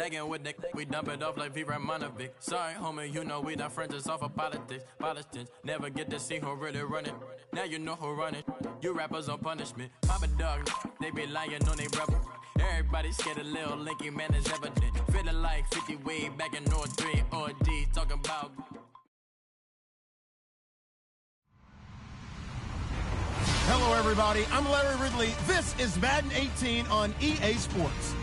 Lagging with the we dump it off like V. Ramonovic. Sorry, homie, you know we not friends, it's off of politics. Politicians never get to see who really run it. Now you know who run it. You rappers on punishment. Papa dog, they be lying on they rebel. Everybody scared a little linky, man, is evident. Feeling like 50 way back in 03 or D, talking about. Hello, everybody. I'm Larry Ridley. This is Madden 18 on EA Sports.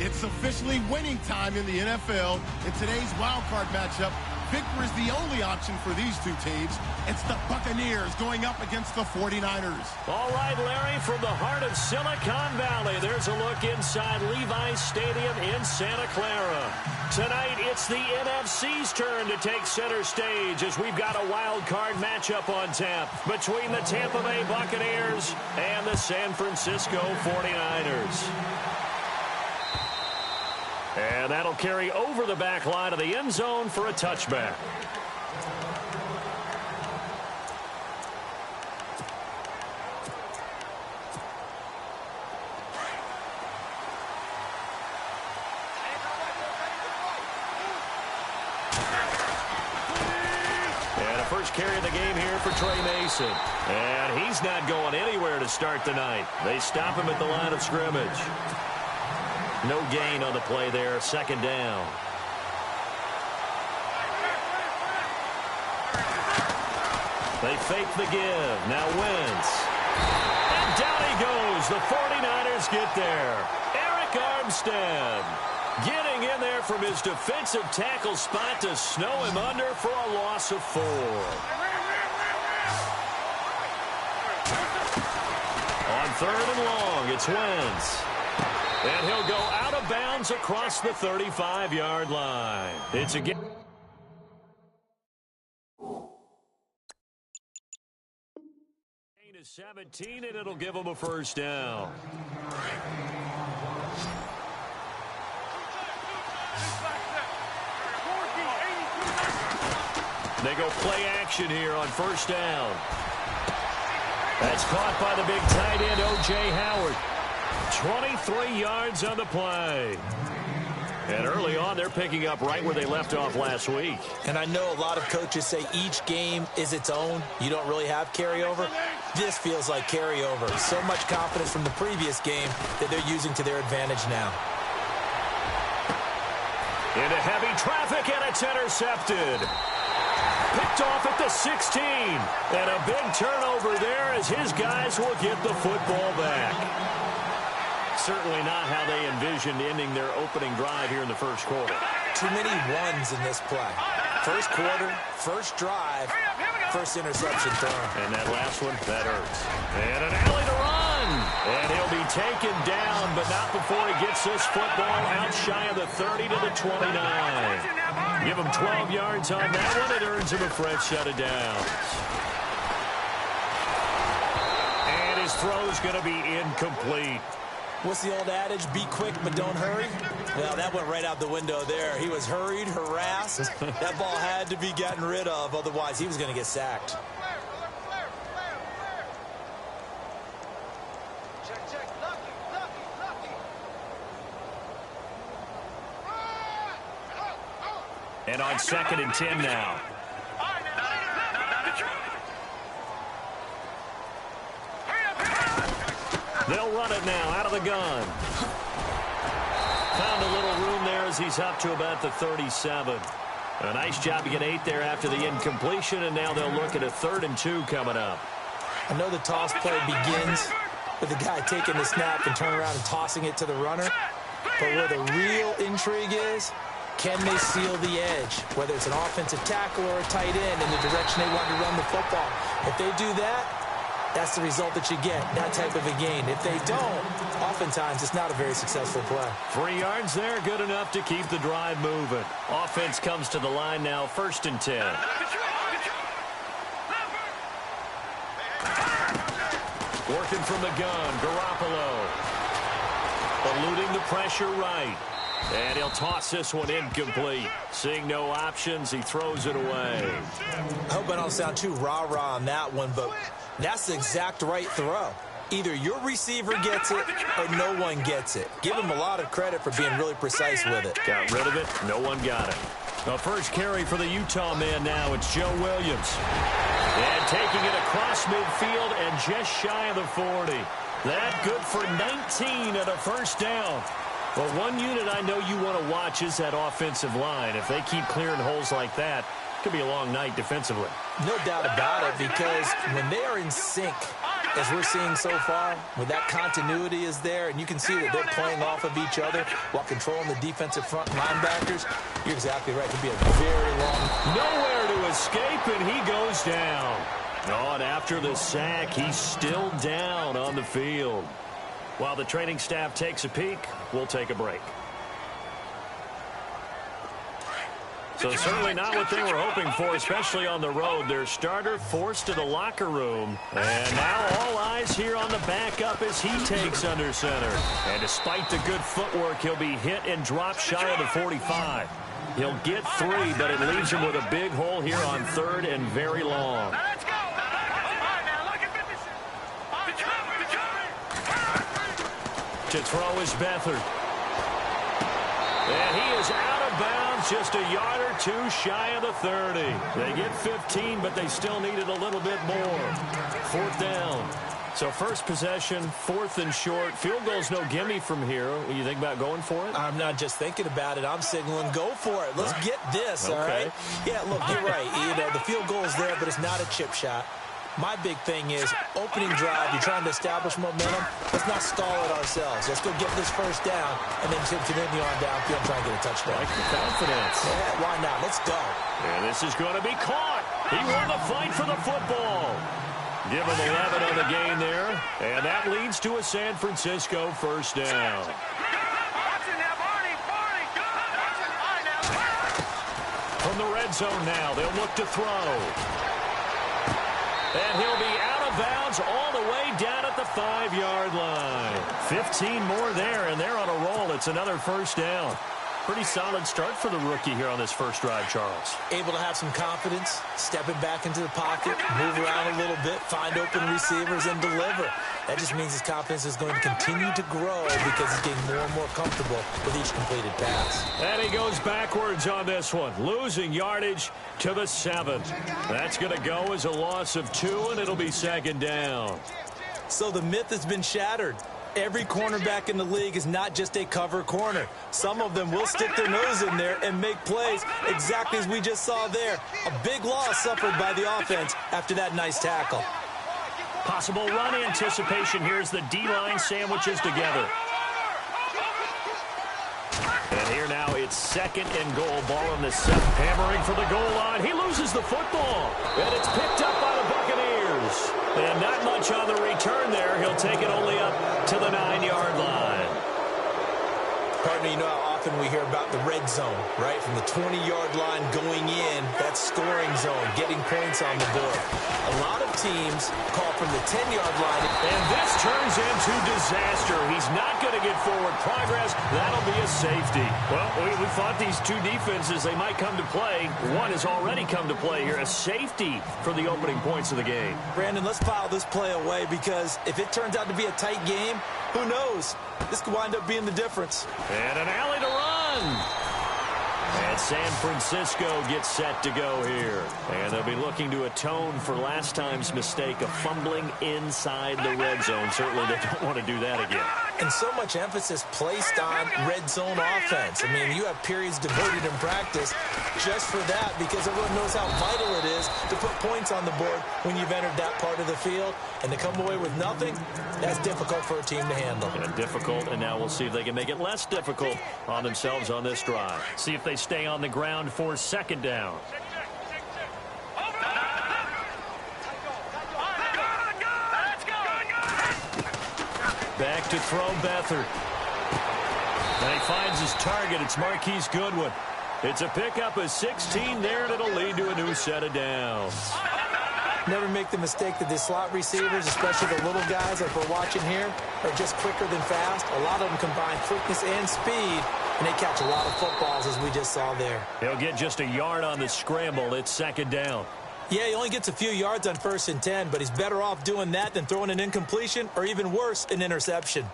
It's officially winning time in the NFL. In today's wild card matchup, victory is the only option for these two teams. It's the Buccaneers going up against the 49ers. All right, Larry, from the heart of Silicon Valley, there's a look inside Levi's Stadium in Santa Clara. Tonight, it's the NFC's turn to take center stage as we've got a wild card matchup on tap between the Tampa Bay Buccaneers and the San Francisco 49ers. And that'll carry over the back line of the end zone for a touchback. And a first carry of the game here for Trey Mason. And he's not going anywhere to start the night. They stop him at the line of scrimmage. No gain on the play there, second down. They fake the give, now Wentz. And down he goes, the 49ers get there. Eric Armstead getting in there from his defensive tackle spot to snow him under for a loss of 4. On third and long, it's Wentz. And he'll go out of bounds across the 35-yard line. It's a game. Gain is 17, and it'll give them a first down. They go play action here on first down. That's caught by the big tight end, O.J. Howard. 23 yards on the play. And early on, they're picking up right where they left off last week. And I know a lot of coaches say each game is its own. You don't really have carryover. This feels like carryover. So much confidence from the previous game that they're using to their advantage now. Into heavy traffic, and it's intercepted. Picked off at the 16. And a big turnover there as his guys will get the football back. Certainly not how they envisioned ending their opening drive here in the first quarter. Too many ones in this play. First quarter, first drive, first interception thrown. And that last one, that hurts. And an alley to run. And he'll be taken down, but not before he gets this football out shy of the 30 to the 29. Give him 12 yards on that one. It earns him a fresh set of downs. And his throw's going to be incomplete. What's the old adage? Be quick, but don't hurry. Well, that went right out the window there. He was hurried, harassed. That ball had to be gotten rid of. Otherwise, he was going to get sacked. And on 2nd and 10 now. They'll run it now out of the gun. Found a little room there as he's up to about the 37. A nice job to get 8 there after the incompletion, and now they'll look at a 3rd and 2 coming up. I know the toss play begins with the guy taking the snap and turning around and tossing it to the runner. But where the real intrigue is, can they seal the edge? Whether it's an offensive tackle or a tight end in the direction they want to run the football. If they do that, that's the result that you get, that type of a gain. If they don't, oftentimes it's not a very successful play. 3 yards there, good enough to keep the drive moving. Offense comes to the line now, 1st and 10. Working from the gun, Garoppolo. Eluding the pressure right. And he'll toss this one incomplete. Seeing no options, he throws it away. I hope I don't sound too rah-rah on that one, but that's the exact right throw. Either your receiver gets it or no one gets it. Give him a lot of credit for being really precise with it. Got rid of it. No one got it. The first carry for the Utah man now. It's Joe Williams. And taking it across midfield and just shy of the 40. That good for 19 at a first down. Well, one unit I know you want to watch is that offensive line. If they keep clearing holes like that, it could be a long night defensively. No doubt about it, because when they are in sync, as we're seeing so far, when that continuity is there, and you can see that they're playing off of each other while controlling the defensive front linebackers, you're exactly right. It could be a very long... Nowhere to escape, and he goes down. Oh, and after the sack, he's still down on the field. While the training staff takes a peek, we'll take a break. So certainly not what they were hoping for, especially on the road. Their starter forced to the locker room. And now all eyes here on the backup as he takes under center. And despite the good footwork, he'll be hit and dropped shy of the 45. He'll get 3, but it leaves him with a big hole here on 3rd and very long. To throw is Beathard. And he is out of bounds, just a yard or 2 shy of the 30. They get 15, but they still needed a little bit more. 4th down. So first possession, 4th and short. Field goal's no gimme from here. What do you think about going for it? I'm not just thinking about it. I'm signaling go for it. Let's get this, all right? Yeah, look, you're right. You know, the field goal is there, but it's not a chip shot. My big thing is opening drive. You're trying to establish momentum. Let's not stall it ourselves. Let's go get this first down and then continue on downfield and try and get a touchdown. Like the confidence. Yeah, why not? Let's go. And this is going to be caught. He won the fight for the football. Give him 11 on the game there. And that leads to a San Francisco first down. From the red zone now, they'll look to throw. And he'll be out of bounds all the way down at the 5-yard line. 15 more there, and they're on a roll. It's another first down. Pretty solid start for the rookie here on this first drive, Charles. Able to have some confidence, stepping back into the pocket, move around a little bit, find open receivers, and deliver. That just means his confidence is going to continue to grow because he's getting more and more comfortable with each completed pass. And he goes backwards on this one, losing yardage to the 7. That's going to go as a loss of 2, and it'll be 2nd down. So the myth has been shattered. Every cornerback in the league is not just a cover corner. Some of them will stick their nose in there and make plays exactly as we just saw there. A big loss suffered by the offense after that nice tackle. Possible run anticipation. Here's the D-line sandwiches together. And here now it's 2nd and goal. Ball in the 7. Hammering for the goal line. He loses the football. And it's picked up by the Buccaneers. And not much on the return there. He'll take it only up to the 9-yard line. Pardon me, you know how often we hear about the red zone, right? From the 20-yard line going in, that scoring zone, getting points on the board. A lot of teams call from the 10-yard line. And this turns into disaster. He's not going to get forward progress. That'll be a safety. Well, we thought these two defenses, they might come to play. One has already come to play here. A safety for the opening points of the game. Brandon, let's file this play away because if it turns out to be a tight game, who knows? This could wind up being the difference. And an alley to run. And San Francisco gets set to go here. And they'll be looking to atone for last time's mistake of fumbling inside the red zone. Certainly they don't want to do that again. And so much emphasis placed on red zone offense. I mean, you have periods devoted in practice just for that because everyone knows how vital it is to put points on the board when you've entered that part of the field. And to come away with nothing, that's difficult for a team to handle. And difficult, and now we'll see if they can make it less difficult on themselves on this drive. See if they stay on the ground for 2nd down. Back to throw Beathard. And he finds his target. It's Marquise Goodwin. It's a pickup of 16 there, and it'll lead to a new set of downs. Never make the mistake that the slot receivers, especially the little guys like we're watching here, are just quicker than fast. A lot of them combine quickness and speed, and they catch a lot of footballs as we just saw there. He'll get just a yard on the scramble. It's 2nd down. Yeah, he only gets a few yards on 1st and 10, but he's better off doing that than throwing an incompletion or even worse, an interception.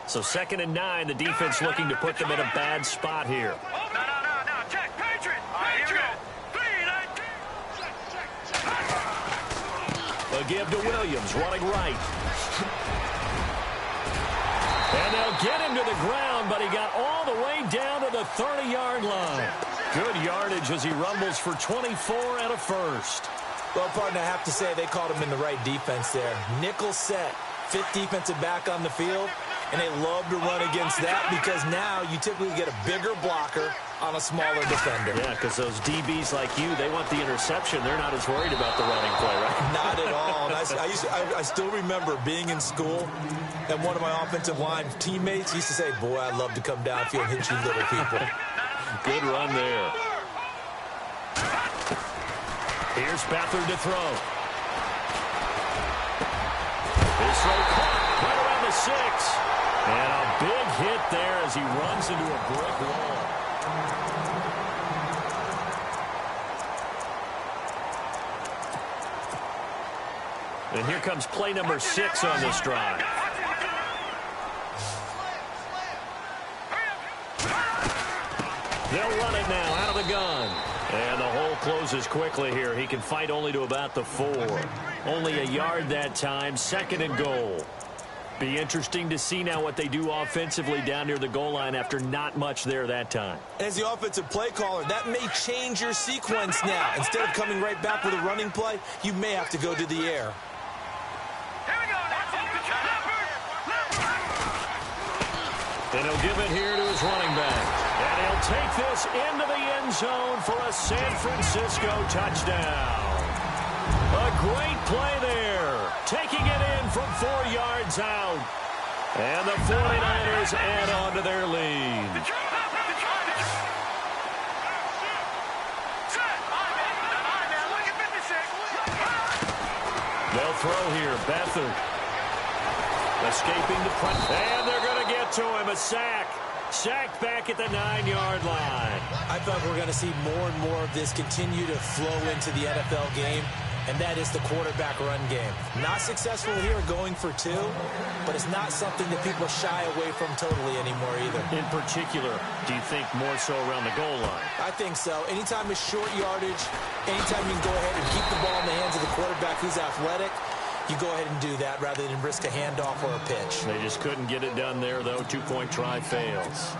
So 2nd and 9, the defense looking to put them in a bad spot here. No. Check. Patriot. All right, here we go. A give to Williams, running right. And they'll get him to the ground, but he got all the way down to the 30-yard line. Good yardage as he rumbles for 24 and a first. Well, partner, I have to say they called him in the right defense there. Nickel set, 5th defensive back on the field. And they love to run against that because now you typically get a bigger blocker on a smaller defender. Yeah, because those DBs like you, they want the interception. They're not as worried about the running play, right? Not at all. And I still remember being in school, and one of my offensive line teammates used to say, boy, I'd love to come downfield and hit you little people. Good run there. Here's Beathard to throw. His throw caught right around the 6. And a big hit there as he runs into a brick wall. And here comes play number 6 on this drive. They'll run it now out of the gun. And the hole closes quickly here. He can fight only to about the 4. Only a yard that time, 2nd and goal. Be interesting to see now what they do offensively down near the goal line after not much there that time. As the offensive play caller, that may change your sequence now. Instead of coming right back with a running play, you may have to go to the air. And he'll give it here to his running back. And he'll take this into the end zone for a San Francisco touchdown. A great play there. Taking it in from 4 yards out. And the 49ers add on to their lead. They'll throw here. Beathard escaping the front. And they're going to get to him. A sack. Sacked back at the 9-yard line. I thought we're going to see more and more of this continue to flow into the NFL game, and that is the quarterback run game. Not successful here going for 2, but it's not something that people shy away from totally anymore either. In particular, do you think more so around the goal line? I think so. Anytime it's short yardage, anytime you can go ahead and keep the ball in the hands of the quarterback who's athletic, you go ahead and do that rather than risk a handoff or a pitch. They just couldn't get it done there, though. 2-point try fails.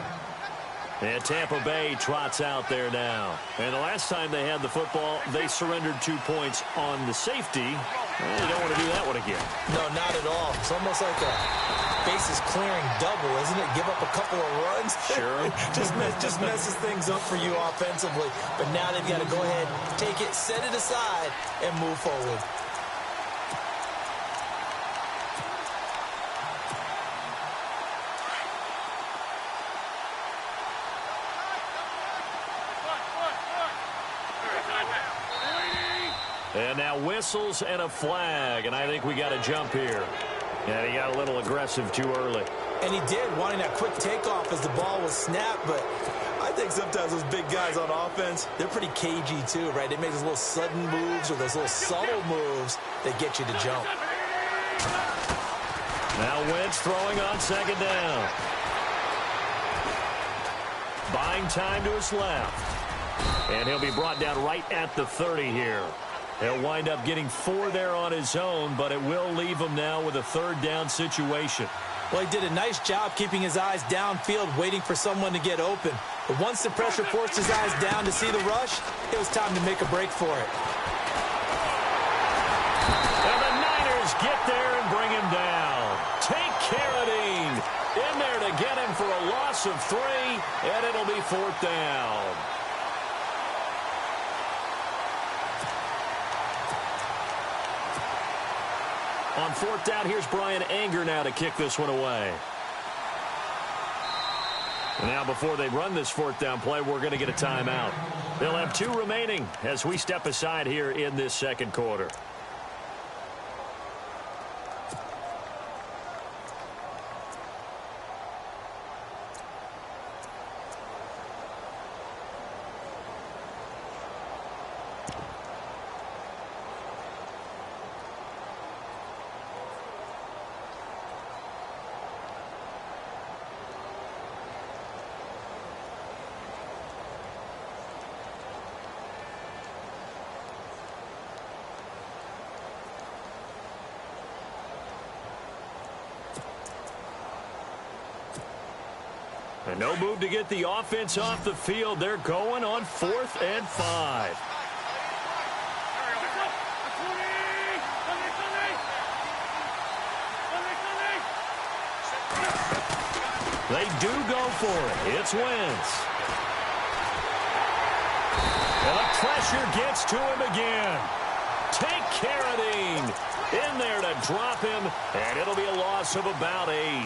And Tampa Bay trots out there now. And the last time they had the football, they surrendered 2 points on the safety. Well, you don't want to do that one again. No, not at all. It's almost like a bases clearing double, isn't it? Give up a couple of runs. Sure. just messes things up for you offensively. But now they've got to go ahead, take it, set it aside, and move forward. And now whistles and a flag, and I think we got a jump here. And he got a little aggressive too early. And he did, wanting that quick takeoff as the ball was snapped, but I think sometimes those big guys on offense, they're pretty cagey too, right? They make those little sudden moves or those little subtle moves that get you to jump. Now Wentz throwing on 2nd down. Buying time to his left. And he'll be brought down right at the 30 here. He'll wind up getting 4 there on his own, but it will leave him now with a 3rd down situation. Well, he did a nice job keeping his eyes downfield, waiting for someone to get open. But once the pressure forced his eyes down to see the rush, it was time to make a break for it. And the Niners get there and bring him down. Take Carradine in there to get him for a loss of 3, and it'll be 4th down. On 4th down, here's Brian Anger now to kick this one away. Now, before they run this 4th down play, we're going to get a timeout. They'll have 2 remaining as we step aside here in this second quarter. And no move to get the offense off the field. They're going on 4th and 5. They do go for it. It's Wentz. And the pressure gets to him again. Take Carradine in there to drop him, and it'll be a loss of about 8.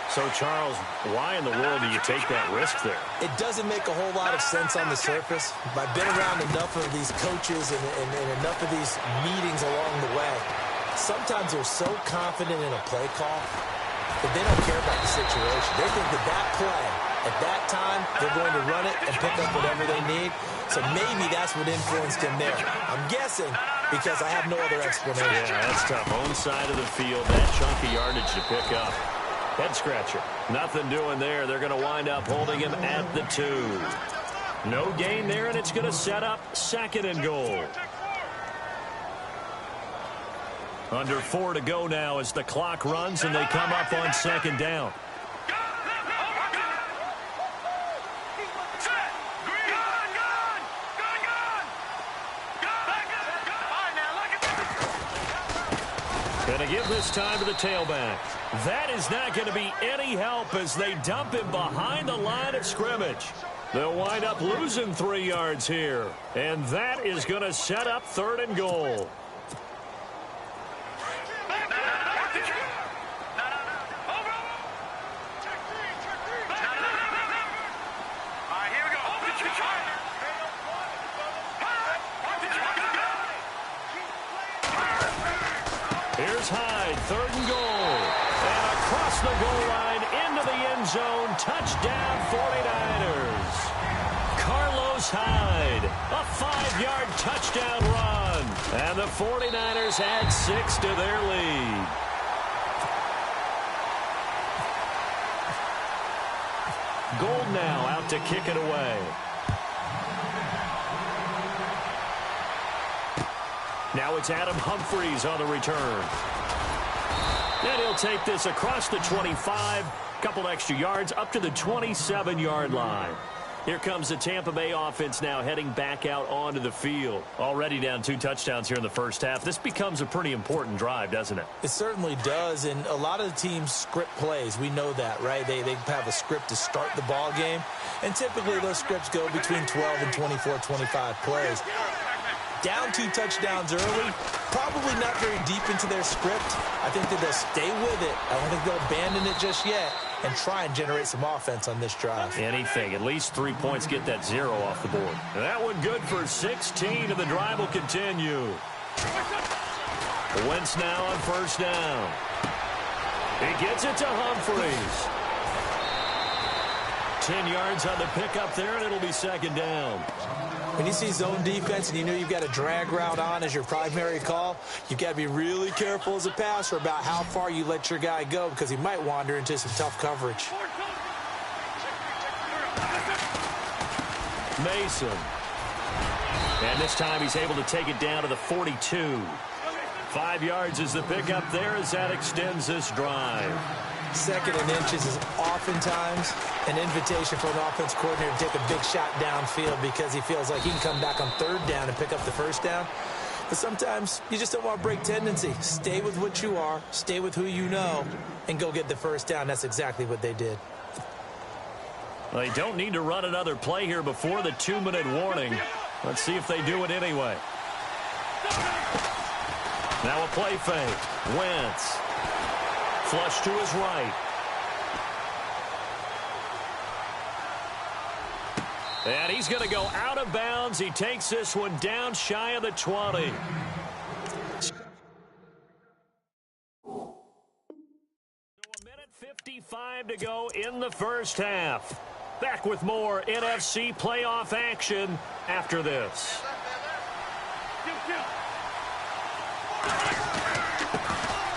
So, Charles, why in the world do you take that risk there? It doesn't make a whole lot of sense on the surface. I've been around enough of these coaches and enough of these meetings along the way. Sometimes they're so confident in a play call that they don't care about the situation. They think that play, at that time, they're going to run it and pick up whatever they need. So maybe that's what influenced him there. I'm guessing because I have no other explanation. Yeah, that's tough. Own side of the field, that chunky yardage to pick up. Head scratcher. Nothing doing there. They're going to wind up holding him at the 2. No gain there, and it's going to set up 2nd and goal. Under 4 to go now as the clock runs and they come up on 2nd down. Going to give this time to the tailback. That is not going to be any help as they dump him behind the line of scrimmage. They'll wind up losing 3 yards here. And that is going to set up 3rd and goal. Here's Hyde, 3rd and goal. And across the goal line into the end zone. Touchdown 49ers. Carlos Hyde, a 5-yard touchdown run. And the 49ers add 6 to their lead. Gold now out to kick it away. Now it's Adam Humphries on the return. And he'll take this across the 25, couple extra yards up to the 27-yard line. Here comes the Tampa Bay offense now heading back out onto the field. Already down 2 touchdowns here in the first half. This becomes a pretty important drive, doesn't it? It certainly does, and a lot of the teams script plays. We know that, right? They have a script to start the ball game, and typically those scripts go between 12 and 24, 25 plays. Down 2 touchdowns early, probably not very deep into their script. I think that they'll stay with it. I don't think they'll abandon it just yet and try and generate some offense on this drive. Anything. At least 3 points, get that 0 off the board. That one good for 16, and the drive will continue. Wentz now on 1st down. He gets it to Humphries. 10 yards on the pickup there, and it'll be 2nd down. When you see zone defense and you know you've got a drag route on as your primary call, you've got to be really careful as a passer about how far you let your guy go because he might wander into some tough coverage. Mason. And this time he's able to take it down to the 42. 5 yards is the pickup there as that extends this drive. 2nd and inches is oftentimes an invitation for an offense coordinator to take a big shot downfield because he feels like he can come back on 3rd down and pick up the 1st down. But sometimes you just don't want to break tendency. Stay with what you are, stay with who you know, and go get the 1st down. That's exactly what they did. They don't need to run another play here before the 2-minute warning. Let's see if they do it anyway. Now a play fake. Wentz. Flush to his right. And he's going to go out of bounds. He takes this one down shy of the 20. 1:55 to go in the first half. Back with more NFC playoff action after this.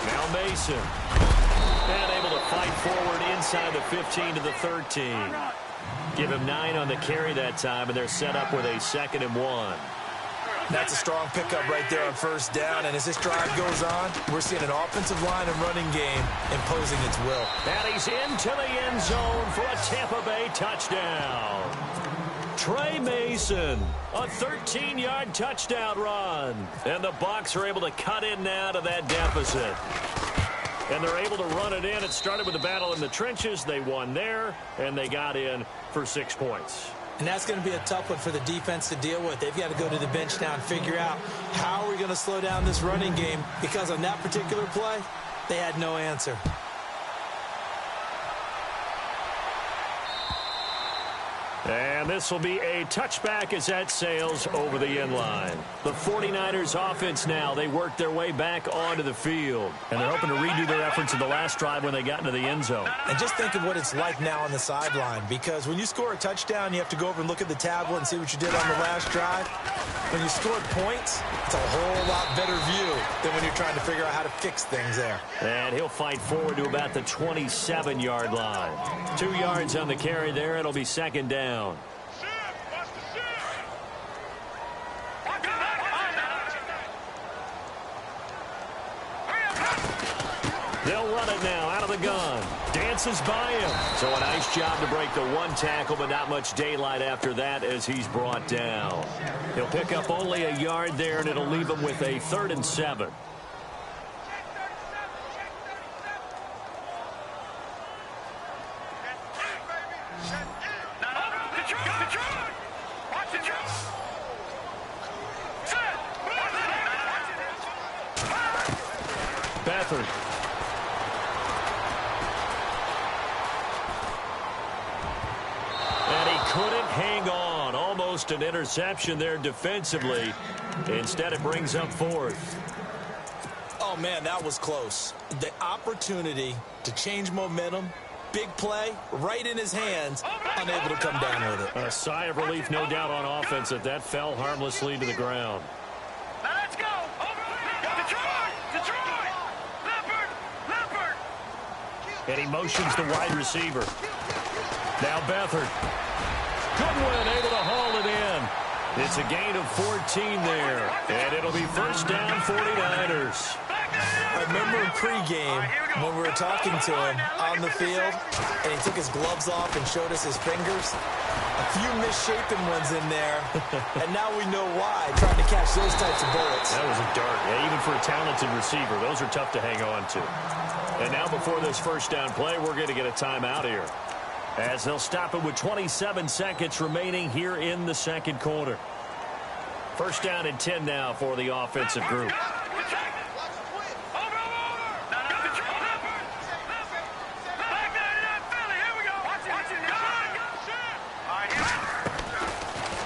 Now Mason. And able to fight forward inside the 15 to the 13. Give him 9 on the carry that time, and they're set up with a 2nd and 1. That's a strong pickup right there on first down, and as this drive goes on, we're seeing an offensive line and running game imposing its will. And he's into the end zone for a Tampa Bay touchdown. Trey Mason, a 13-yard touchdown run. And the Bucs are able to cut in now to that deficit. And they're able to run it in. It started with a battle in the trenches. They won there, and they got in for 6 points. And that's going to be a tough one for the defense to deal with. They've got to go to the bench now and figure out how are we going to slow down this running game, because on that particular play, they had no answer. And this will be a touchback as that sails over the end line. The 49ers offense now, they work their way back onto the field. And they're hoping to redo their efforts in the last drive when they got into the end zone. And just think of what it's like now on the sideline, because when you score a touchdown, you have to go over and look at the tablet and see what you did on the last drive. When you scored points, it's a whole lot better view than when you're trying to figure out how to fix things there. And he'll fight forward to about the 27-yard line. 2 yards on the carry there. It'll be 2nd down. They'll run it now out of the gun. Dances by him. So a nice job to break the 1 tackle, but not much daylight after that as he's brought down. He'll pick up only a yard there, and it'll leave him with a 3rd and 7. Beathard. And he couldn't hang on. Almost an interception there defensively. Instead, it brings up 4th. Oh, man, that was close. The opportunity to change momentum, big play, right in his hands, unable to come down with it. A sigh of relief, no doubt, on offense that fell harmlessly to the ground. Now let's go. Detroit. Leopard. And he motions the wide receiver. Now Beathard. Goodwin able to haul it in. It's a gain of 14 there. And it'll be 1st down 49ers. I remember in pregame when we were talking to him on the field, and he took his gloves off and showed us his fingers. A few misshapen ones in there, and now we know why, trying to catch those types of bullets. That was a dart. Yeah, even for a talented receiver, those are tough to hang on to. And now before this 1st down play, we're going to get a timeout here, as they'll stop it with 27 seconds remaining here in the 2nd quarter. 1st down and 10 now for the offensive group.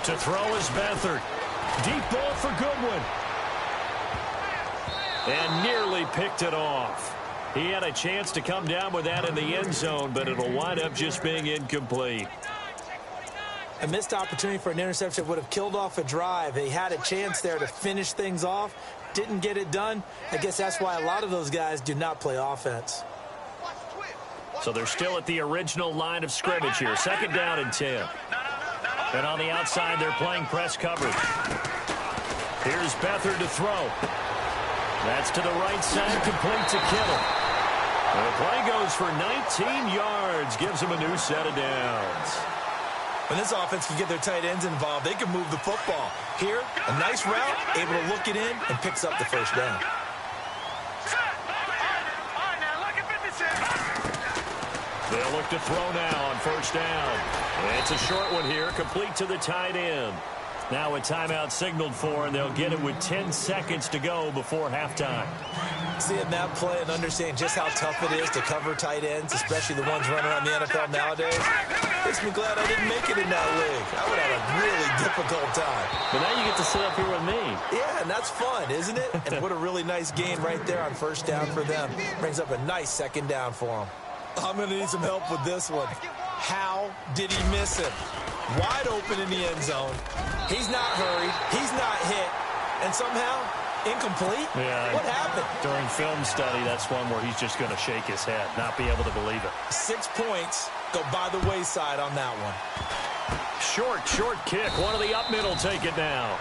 To throw is Beathard. Deep ball for Goodwin. And nearly picked it off. He had a chance to come down with that in the end zone, but it'll wind up just being incomplete. A missed opportunity for an interception would have killed off a drive. They had a chance there to finish things off. Didn't get it done. I guess that's why a lot of those guys do not play offense. So they're still at the original line of scrimmage here. 2nd down and 10. And on the outside, they're playing press coverage. Here's Beathard to throw. That's to the right side, complete to Kittle. And the play goes for 19 yards, gives him a new set of downs. When this offense can get their tight ends involved, they can move the football. Here, a nice route, able to look it in, and picks up the 1st down. They'll look to throw now on 1st down. And it's a short one here, complete to the tight end. Now a timeout signaled for, and they'll get it with 10 seconds to go before halftime. Seeing that play and understanding just how tough it is to cover tight ends, especially the ones running around the NFL nowadays, Makes me glad I didn't make it in that league. I would have a really difficult time. But now you get to sit up here with me. Yeah, and that's fun, isn't it? And what a really nice gain right there on first down for them. Brings up a nice second down for them. I'm going to need some help with this one. How did he miss him? Wide open in the end zone. He's not hurried. He's not hit. And somehow, incomplete? Yeah. What happened? During film study, that's one where he's just going to shake his head, not be able to believe it. 6 points go by the wayside on that one. Short kick. One of the up middle take it now.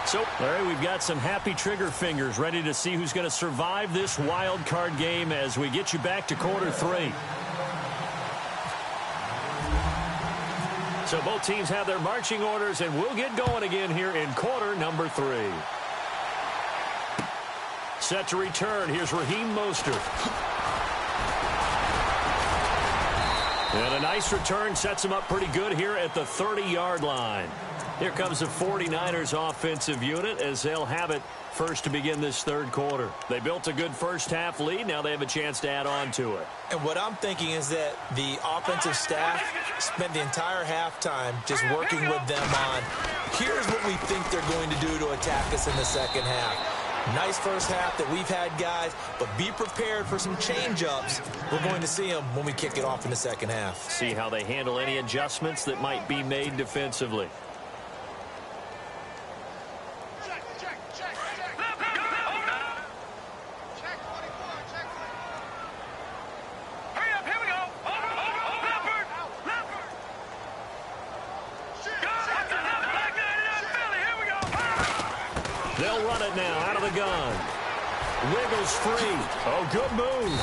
So, Larry, we've got some happy trigger fingers ready to see who's going to survive this wild card game as we get you back to quarter 3. So both teams have their marching orders, and we'll get going again here in quarter number 3. Set to return. Here's Raheem Mostert. And a nice return sets him up pretty good here at the 30-yard line. Here comes the 49ers offensive unit as they'll have it first to begin this third quarter. They built a good first-half lead. Now they have a chance to add on to it. And what I'm thinking is that the offensive staff spent the entire halftime just working with them on, here's what we think they're going to do to attack us in the second half. Nice first half that we've had, guys, but be prepared for some change-ups. We're going to see them when we kick it off in the second half. See how they handle any adjustments that might be made defensively. They'll run it now out of the gun. Wiggles free. Oh, good move.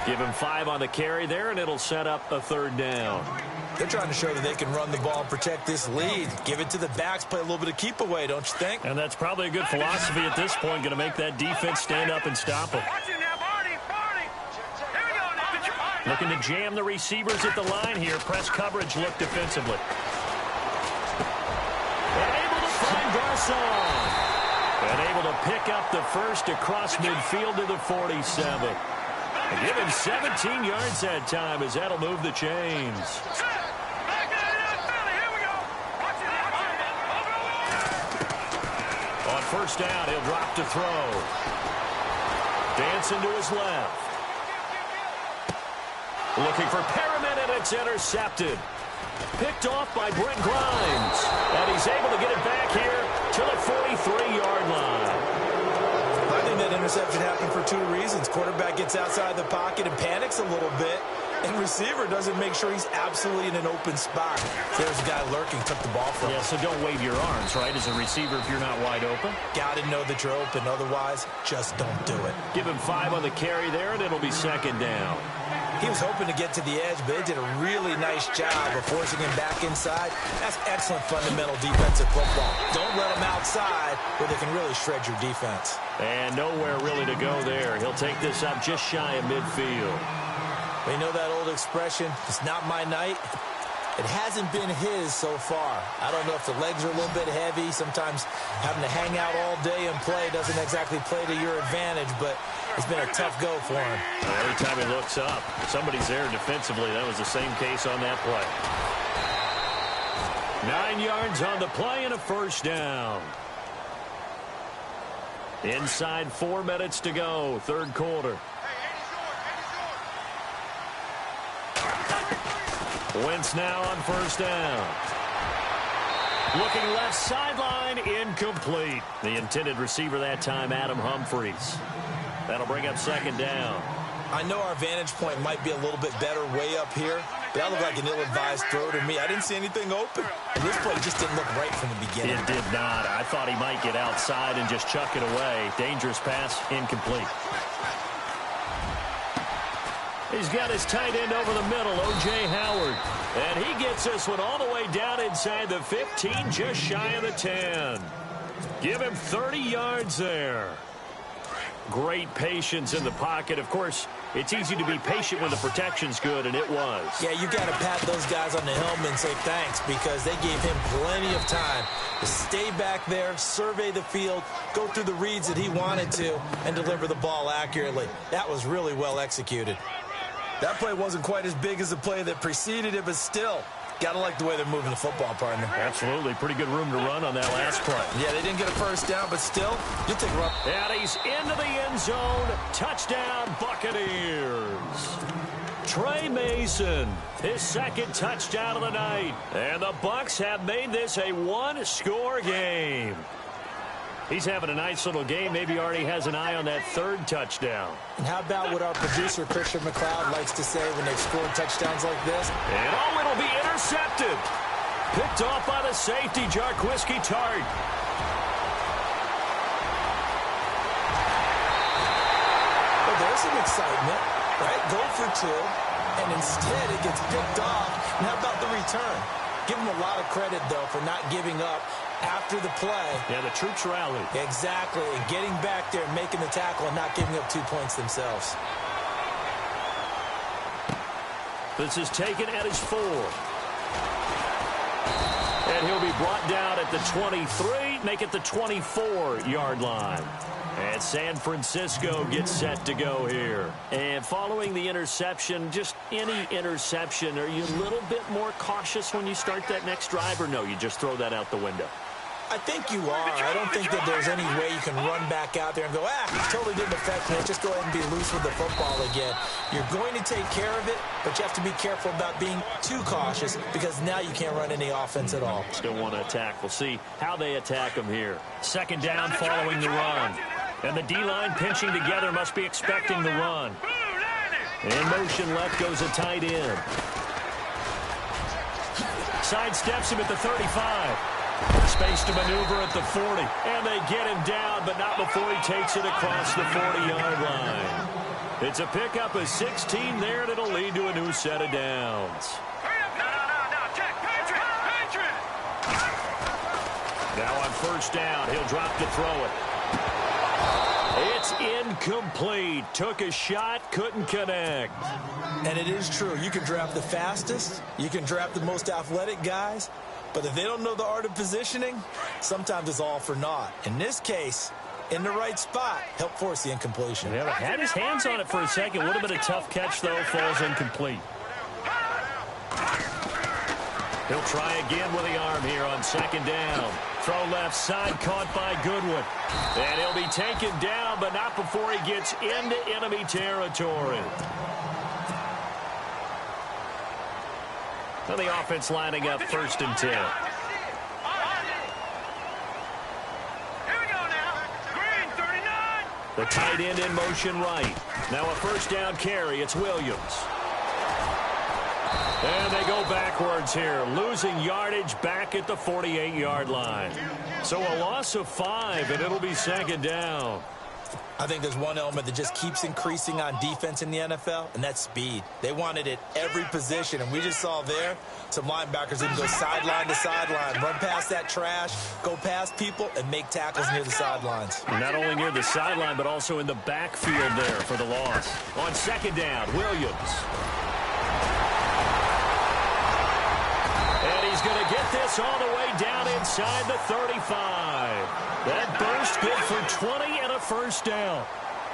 Give him 5 on the carry there, and it'll set up a third down. They're trying to show that they can run the ball and protect this lead. Give it to the backs, play a little bit of keep away, don't you think? And that's probably a good philosophy at this point, going to make that defense stand up and stop them. Looking to jam the receivers at the line here. Press coverage look defensively. And able to find Garcon. And able to pick up the first across midfield to the 47. And give him 17 yards that time as that'll move the chains. On first down, he'll drop to throw. Dancing to his left. Looking for Perriman, and it's intercepted. Picked off by Brent Grimes. And he's able to get it back here to the 43-yard line. I think that interception happened for 2 reasons. Quarterback gets outside the pocket and panics a little bit. And receiver doesn't make sure he's absolutely in an open spot. There's a guy lurking, took the ball from him. Yeah, so don't wave your arms, right, as a receiver if you're not wide open. Got to know that you're open. Otherwise, just don't do it. Give him 5 on the carry there, and it'll be second down. He was hoping to get to the edge, but they did a really nice job of forcing him back inside. That's excellent fundamental defensive football. Don't let him outside where they can really shred your defense. And nowhere really to go there. He'll take this up just shy of midfield. Well, you know that old expression, it's not my night? It hasn't been his so far. I don't know if the legs are a little bit heavy. Sometimes having to hang out all day and play doesn't exactly play to your advantage, but it's been a tough go for him. Every time he looks up, somebody's there defensively. That was the same case on that play. 9 yards on the play and a first down. Inside 4 minutes to go, third quarter. Wentz now on first down. Looking left sideline, incomplete. The intended receiver that time, Adam Humphries. That'll bring up second down. I know our vantage point might be a little bit better way up here, but that looked like an ill-advised throw to me. I didn't see anything open. And this play just didn't look right from the beginning. It did not. I thought he might get outside and just chuck it away. Dangerous pass, incomplete. He's got his tight end over the middle, O.J. Howard. And he gets this one all the way down inside the 15, just shy of the 10. Give him 30 yards there. Great patience in the pocket. Of course, it's easy to be patient when the protection's good, and it was. Yeah, you got to pat those guys on the helmet and say thanks because they gave him plenty of time to stay back there, survey the field, go through the reads that he wanted to, and deliver the ball accurately. That was really well executed. That play wasn't quite as big as the play that preceded it, but still, got to like the way they're moving the football, partner. Absolutely. Pretty good room to run on that last play. Yeah, they didn't get a first down, but still, you'll take a run. And he's into the end zone. Touchdown, Buccaneers. Trey Mason, his second touchdown of the night. And the Bucs have made this a one-score game. He's having a nice little game. Maybe already has an eye on that third touchdown. And how about what our producer, Christian McLeod, likes to say when they've scored touchdowns like this? And oh, it'll be intercepted. Picked off by the safety, Jarquiski Tart. Well, there's some excitement, right? Go for two, and instead it gets picked off. And how about the return? Give him a lot of credit, though, for not giving up after the play. Yeah, the troops rallied. Exactly, and getting back there and making the tackle and not giving up 2 points themselves. This is taken at his 4. And he'll be brought down at the 23, make it the 24-yard line. And San Francisco gets set to go here. And following the interception, just any interception, are you a little bit more cautious when you start that next drive, or no, you just throw that out the window? I think you are. I don't think that there's any way you can run back out there and go, totally didn't affect me. Just go ahead and be loose with the football again. You're going to take care of it, but you have to be careful about being too cautious because now you can't run any offense at all. Still want to attack. We'll see how they attack them here. Second down following the run. And the D-line pinching together, must be expecting the run. In motion left goes a tight end. Sidesteps him at the 35. Space to maneuver at the 40. And they get him down, but not before he takes it across the 40-yard line. It's a pickup of 16 there, and it'll lead to a new set of downs. No, check, Patriot! Now on first down, he'll drop to throw it. It's incomplete. Took a shot, couldn't connect. And it is true. You can draft the fastest. You can draft the most athletic guys. But if they don't know the art of positioning, sometimes it's all for naught. In this case, in the right spot, help force the incompletion. Yeah, had his hands on it for a second. Would have been a tough catch, though. Falls incomplete. He'll try again with the arm here on second down. Throw left side, caught by Goodwin. And he'll be taken down, but not before he gets into enemy territory. And the offense lining up first and 10. Here we go now. Green, 39. The tight end in motion right. Now a first down carry. It's Williams. And they go backwards here, losing yardage back at the 48-yard line. So a loss of 5, and it'll be second down. I think there's one element that just keeps increasing on defense in the NFL, and that's speed. They want it at every position, and we just saw there some linebackers that can go sideline to sideline, run past that trash, go past people, and make tackles near the sidelines. Not only near the sideline, but also in the backfield there for the loss. On second down, Williams. And he's going to get this all the way down inside the 35. That burst good for 20 and a first down.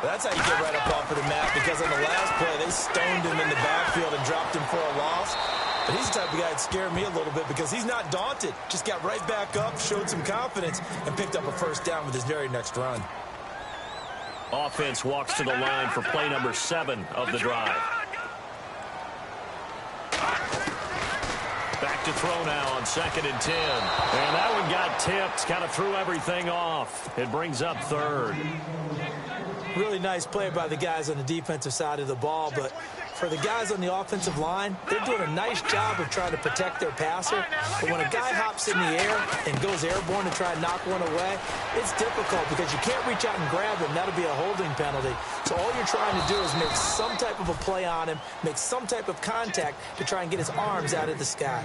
That's how you get right up off of the map, because on the last play, they stoned him in the backfield and dropped him for a loss. But he's the type of guy that scared me a little bit because he's not daunted. Just got right back up, showed some confidence, and picked up a first down with his very next run. Offense walks to the line for play number 7 of the drive. Back to throw now on second and 10. And that one got tipped, kind of threw everything off. It brings up third. Really nice play by the guys on the defensive side of the ball, but for the guys on the offensive line, they're doing a nice job of trying to protect their passer. But when a guy hops in the air and goes airborne to try and knock one away, it's difficult because you can't reach out and grab him. That'll be a holding penalty. So all you're trying to do is make some type of a play on him, make some type of contact to try and get his arms out of the sky.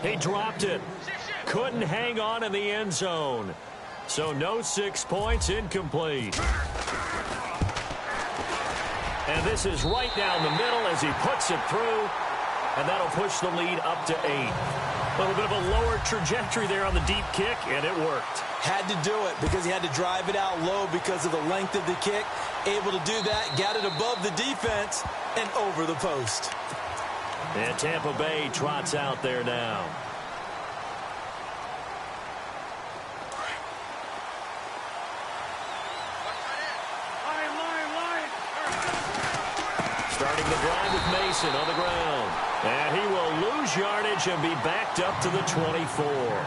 He dropped it. Couldn't hang on in the end zone. So no 6 points, incomplete. And this is right down the middle as he puts it through. And that'll push the lead up to 8. A little bit of a lower trajectory there on the deep kick, and it worked. Had to do it because he had to drive it out low because of the length of the kick. Able to do that, got it above the defense and over the post. And Tampa Bay trots out there now. Starting the drive with Mason on the ground. And he will lose yardage and be backed up to the 24.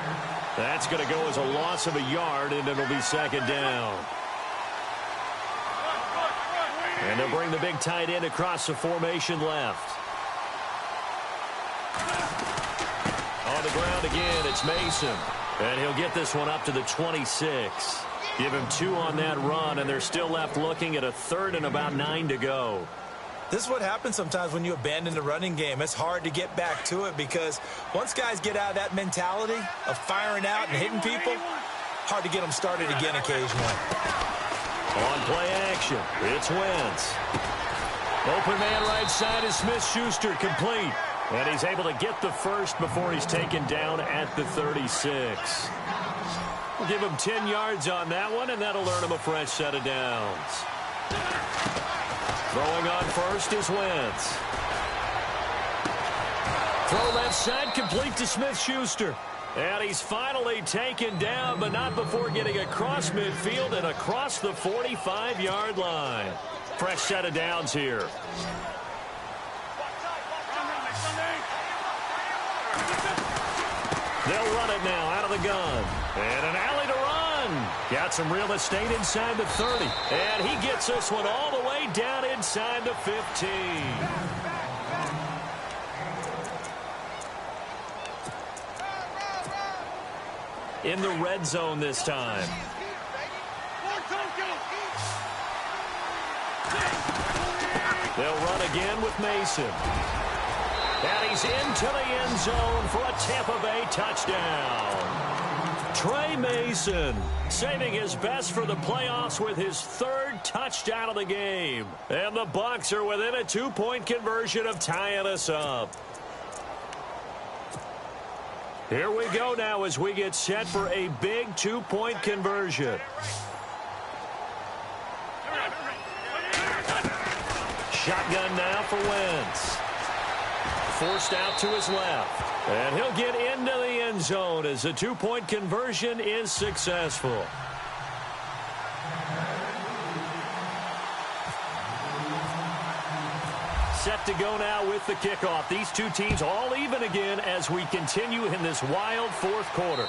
That's going to go as a loss of a yard, and it'll be second down. And they'll bring the big tight end across the formation left. On the ground again, it's Mason. And he'll get this one up to the 26. Give him 2 on that run, and they're still left looking at a third and about 9 to go. This is what happens sometimes when you abandon the running game. It's hard to get back to it because once guys get out of that mentality of firing out and hitting people, hard to get them started again occasionally. On play action, it's Wentz. Open man right side is Smith-Schuster, complete. And he's able to get the first before he's taken down at the 36. We'll give him 10 yards on that one, and that'll earn him a fresh set of downs. Throwing on first is Wentz. Throw left side, complete to Smith-Schuster. And he's finally taken down, but not before getting across midfield and across the 45-yard line. Fresh set of downs here. They'll run it now out of the gun. And an alley to run. Got some real estate inside the 30. And he gets this one all the way down inside the 15. In the red zone this time. They'll run again with Mason. And he's into the end zone for a Tampa Bay touchdown. Trey Mason saving his best for the playoffs with his 3rd touchdown of the game. And the Bucs are within a 2-point conversion of tying us up. Here we go now as we get set for a big 2-point conversion. Shotgun now for Wentz. Forced out to his left. And he'll get into the end zone as the 2-point conversion is successful. Set to go now with the kickoff. These two teams all even again as we continue in this wild 4th quarter.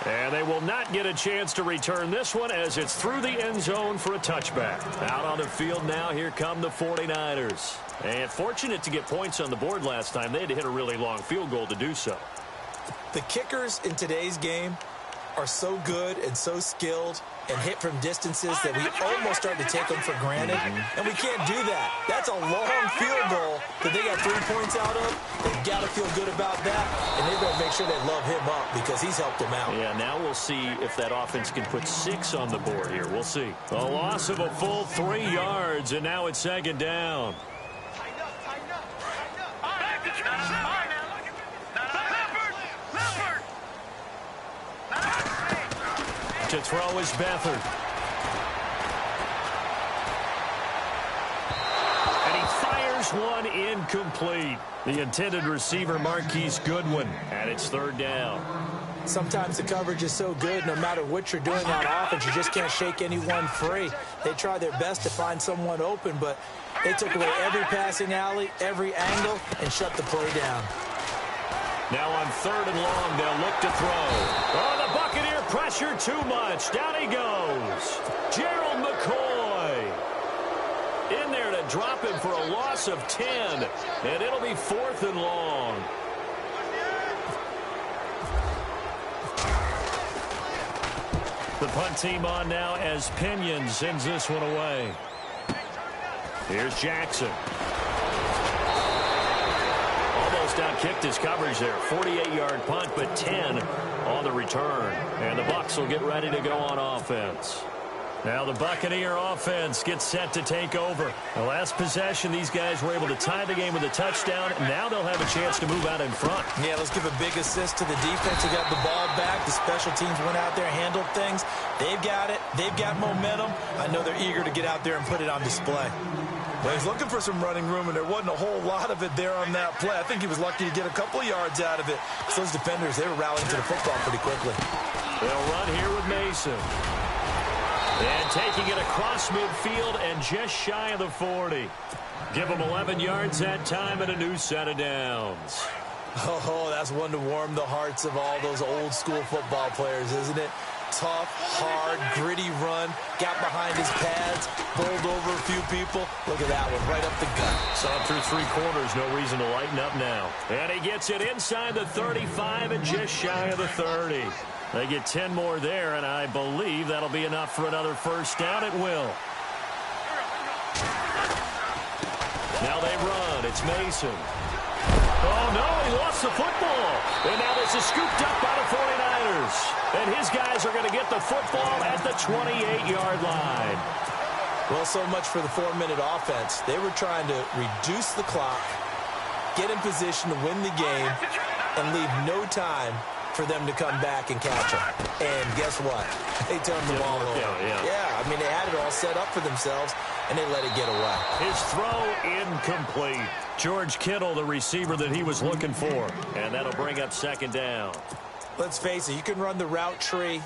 And they will not get a chance to return this one as it's through the end zone for a touchback. Out on the field now, here come the 49ers. And fortunate to get points on the board last time. They had to hit a really long field goal to do so. The kickers in today's game are so good and so skilled and hit from distances that we almost start to take them for granted. And we can't do that. That's a long field goal that they got 3 points out of. They've got to feel good about that. And they've got to make sure they love him up because he's helped them out. Yeah, now we'll see if that offense can put 6 on the board here. We'll see. A loss of a full 3 yards, and now it's second down. To throw is Beathard. And he fires one incomplete. The intended receiver, Marquise Goodwin, and it's 3rd down. Sometimes the coverage is so good, no matter what you're doing on offense, you just can't shake anyone free. They try their best to find someone open, but they took away every passing alley, every angle, and shut the play down. Now on 3rd and long, they'll look to throw. Oh, the Buccaneer pressure too much. Down he goes. Gerald McCoy in there to drop him for a loss of 10. And it'll be 4th and long. The punt team on now as Pinion sends this one away. Here's Jackson. Almost out-kicked his coverage there. 48-yard punt, but 10 on the return. And the Bucs will get ready to go on offense. Now the Buccaneer offense gets set to take over. The last possession, these guys were able to tie the game with a touchdown. Now they'll have a chance to move out in front. Yeah, let's give a big assist to the defense. They got the ball back. The special teams went out there, handled things. They've got it. They've got momentum. I know they're eager to get out there and put it on display. Well, he's looking for some running room, and there wasn't a whole lot of it there on that play. I think he was lucky to get a couple of yards out of it. So those defenders, they were rallying to the football pretty quickly. They'll run here with Mason. And taking it across midfield and just shy of the 40. Give them 11 yards that time and a new set of downs. Oh, that's one to warm the hearts of all those old school football players, isn't it? Tough, hard, gritty run. Got behind his pads, bowled over a few people. Look at that one, right up the gut. Saw him through 3 quarters, no reason to lighten up now. And he gets it inside the 35 and just shy of the 30. They get 10 more there, and I believe that'll be enough for another first down. It will. Now they run. It's Mason. Oh, no, he lost the football. And now this is scooped up by the 49ers. And his guys are going to get the football at the 28-yard line. Well, so much for the 4-minute offense. They were trying to reduce the clock, get in position to win the game, and leave no time for them to come back and catch them. And guess what? They turned the ball over. Yeah, I mean, they had it all set up for themselves, and they let it get away. His throw incomplete. George Kittle, the receiver that he was looking for. And that'll bring up second down. Let's face it, you can run the route tree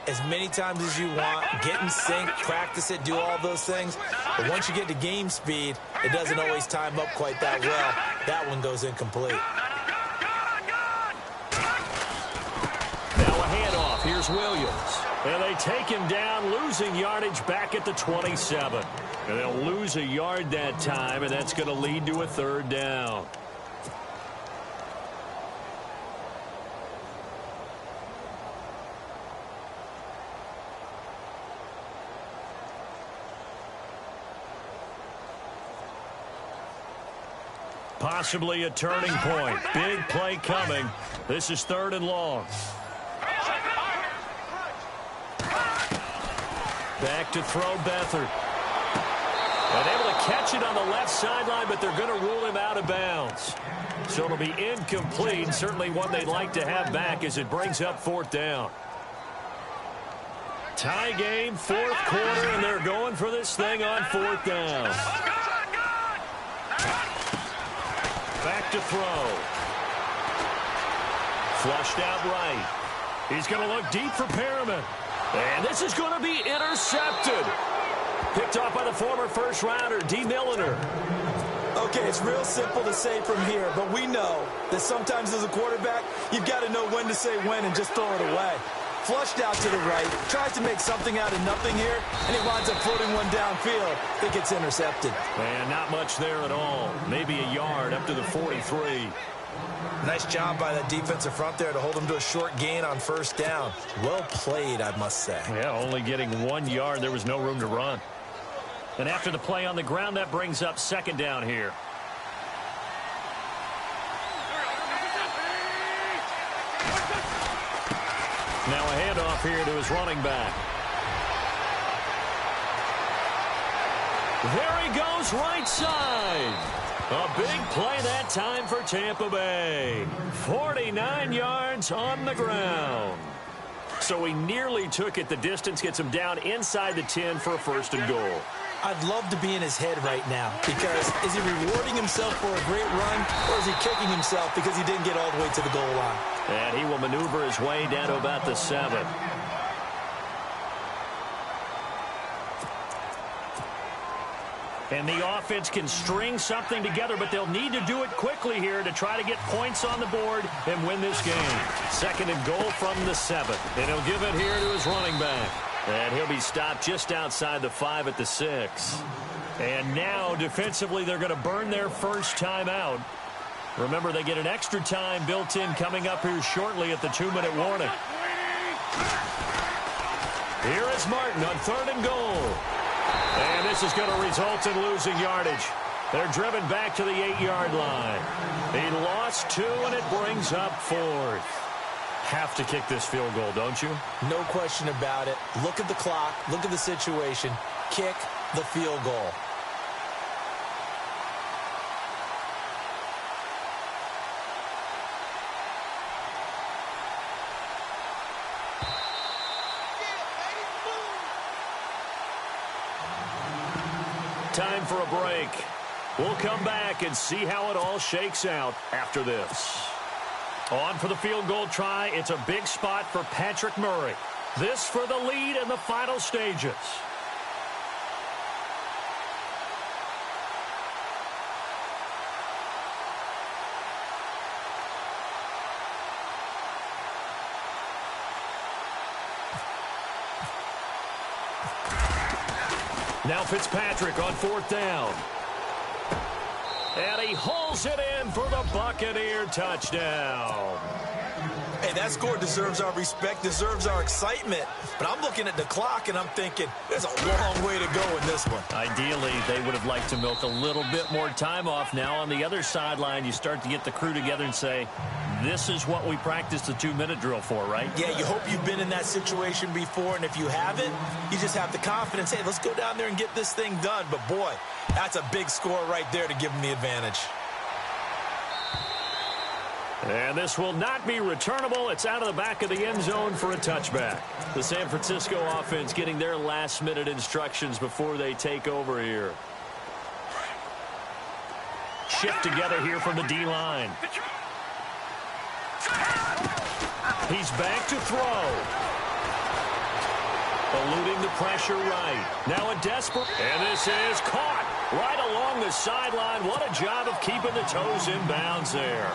as many times as you want, get in sync, practice it, do all those things. But once you get to game speed, it doesn't always time up quite that well. That one goes incomplete. Now a handoff. Here's Williams. And they take him down, losing yardage back at the 27. And they'll lose a yard that time, and that's going to lead to a third down. Possibly a turning point. Big play coming. This is 3rd and long. Back to throw Beathard. And able to catch it on the left sideline, but they're going to rule him out of bounds. So it'll be incomplete. Certainly one they'd like to have back as it brings up 4th down. Tie game, 4th quarter, and they're going for this thing on 4th down. Back to throw. Flushed out right. He's going to look deep for Perriman. And this is going to be intercepted. Picked off by the former first-rounder, D. Milliner. Okay, it's real simple to say from here, but we know that sometimes as a quarterback, you've got to know when to say when and just throw it away. Flushed out to the right, tries to make something out of nothing here, and he winds up floating one downfield. It gets intercepted. And not much there at all. Maybe a yard up to the 43. Nice job by that defensive front there to hold them to a short gain on 1st down. Well played, I must say. Yeah, only getting 1 yard. There was no room to run. And after the play on the ground, that brings up 2nd down here. Now a handoff here to his running back. There he goes, right side. A big play that time for Tampa Bay. 49 yards on the ground. So he nearly took it the distance, gets him down inside the 10 for a 1st and goal. I'd love to be in his head right now because is he rewarding himself for a great run or is he kicking himself because he didn't get all the way to the goal line? And he will maneuver his way down to about the 7. And the offense can string something together, but they'll need to do it quickly here to try to get points on the board and win this game. 2nd and goal from the 7. And he'll give it here to his running back. And he'll be stopped just outside the 5 at the 6. And now, defensively, they're going to burn their first timeout. Remember, they get an extra time built in coming up here shortly at the 2-minute warning. Here is Martin on 3rd and goal. And this is going to result in losing yardage. They're driven back to the 8-yard line. He lost 2, and it brings up 4th. have to kick this field goal, don't you? No question about it. Look at the clock. Look at the situation. Kick the field goal. Time for a break. We'll come back and see how it all shakes out after this. On for the field goal try. It's a big spot for Patrick Murray. This for the lead in the final stages. Now Fitzpatrick on 4th down. And he hauls it in for the Buccaneer touchdown. Hey, that score deserves our respect, deserves our excitement. But I'm looking at the clock, and I'm thinking, there's a long way to go in this one. Ideally, they would have liked to milk a little bit more time off. Now, on the other sideline, you start to get the crew together and say, this is what we practiced the 2-minute drill for, right? Yeah, you hope you've been in that situation before, and if you haven't, you just have the confidence, hey, let's go down there and get this thing done. But, boy, that's a big score right there to give them the advantage. And this will not be returnable. It's out of the back of the end zone for a touchback. The San Francisco offense getting their last-minute instructions before they take over here. Shift together here from the D-line. He's back to throw. Eluding the pressure right. Now a desperate. And this is caught right along the sideline. What a job of keeping the toes in bounds there.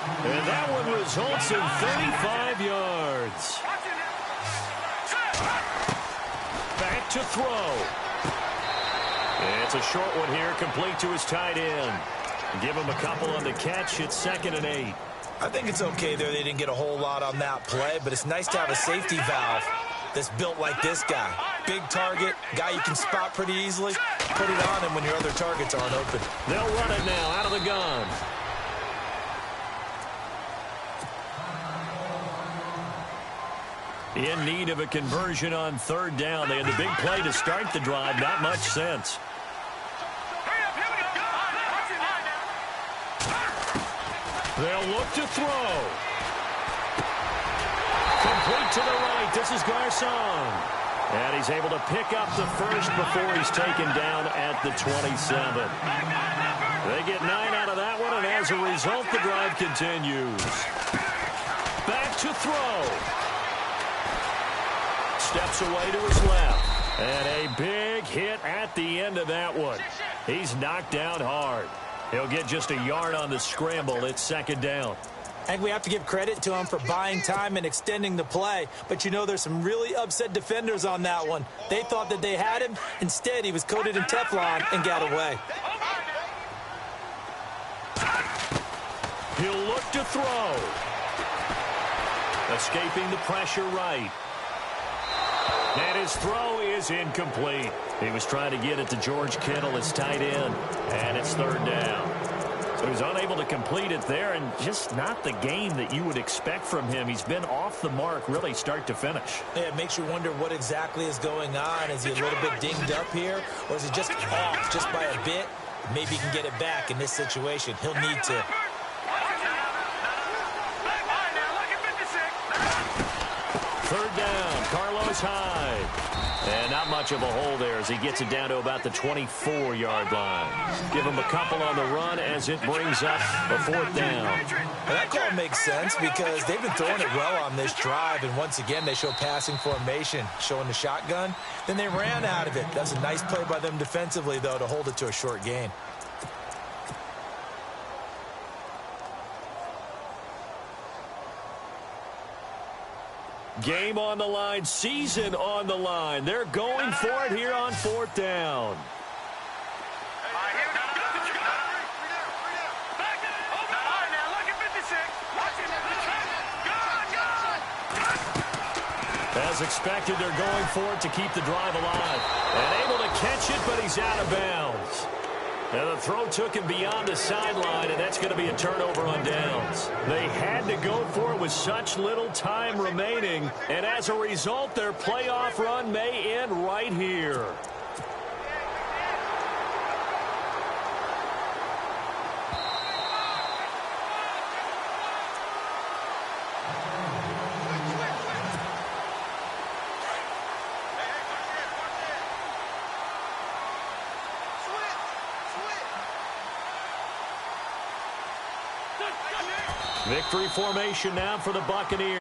And that one results in 35 yards. Back to throw. It's a short one here, complete to his tight end. Give him a couple on the catch. It's 2nd and 8. I think it's okay there. They didn't get a whole lot on that play, but it's nice to have a safety valve that's built like this guy. Big target, guy you can spot pretty easily. Put it on him when your other targets aren't open. They'll run it now out of the gun. In need of a conversion on 3rd down. They had the big play to start the drive. Not much sense. They'll look to throw. Complete to the right. This is Garcon. And he's able to pick up the first before he's taken down at the 27. They get 9 out of that one, and as a result, the drive continues. Back to throw. Steps away to his left. And a big hit at the end of that one. He's knocked down hard. He'll get just a yard on the scramble. It's 2nd down. I think we have to give credit to him for buying time and extending the play. But, you know, there's some really upset defenders on that one. They thought that they had him. Instead, he was coated in Teflon and got away. He'll look to throw. Escaping the pressure right. And his throw is incomplete. He was trying to get it to George Kittle, his tight end, and it's 3rd down. So he's unable to complete it there, and just not the game that you would expect from him. He's been off the mark really start to finish. Yeah, it makes you wonder what exactly is going on. Is he a little bit dinged up here, or is he just off just by a bit? Maybe he can get it back in this situation. He'll need to. 3rd down, Carlos Hyde. And not much of a hole there as he gets it down to about the 24-yard line. Give him a couple on the run as it brings up a 4th down. And that call makes sense because they've been throwing it well on this drive, and once again they show passing formation, showing the shotgun. Then they ran out of it. That's a nice play by them defensively, though, to hold it to a short gain. Game on the line, season on the line. They're going for it here on 4th down. As expected, they're going for it to keep the drive alive. And able to catch it, but he's out of bounds. And the throw took him beyond the sideline, and that's going to be a turnover on downs. They had to go for it with such little time remaining, and as a result, their playoff run may end right here. Victory formation now for the Buccaneers.